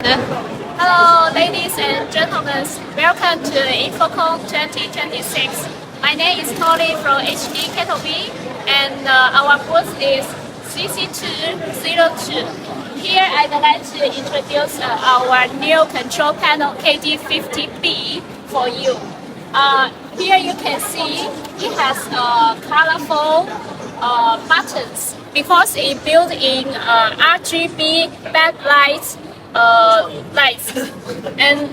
Hello, ladies and gentlemen. Welcome to InfoComm 2026. My name is Tolly from HDKATOV, and our booth is CC202. Here, I'd like to introduce our new control panel KD50B for you. Here you can see it has colorful buttons because it built in RGB backlights. Lights, and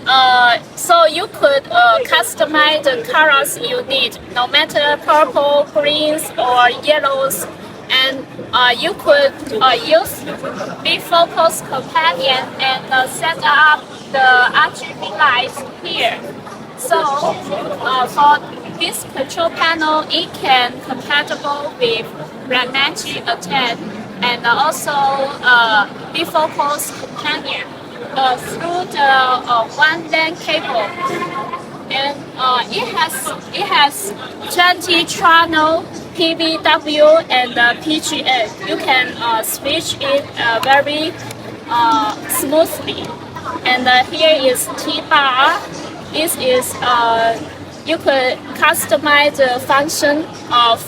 so you could customize the colors you need, no matter purple, greens, or yellows. And you could use Bitfocus Companion and set up the RGB lights here. So for this control panel, it can compatible with BMD ATEM and also Bitfocus Companion through the one LAN cable, and it has 20 channel PVW and PGA. You can switch it very smoothly. And here is T-bar. This is you could customize the function of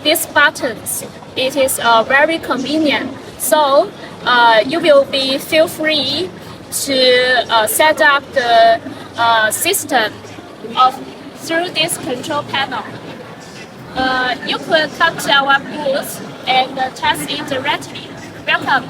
these buttons. It is very convenient. So you will be feel free to set up the system through this control panel. You could come to our booth and test it directly. Welcome.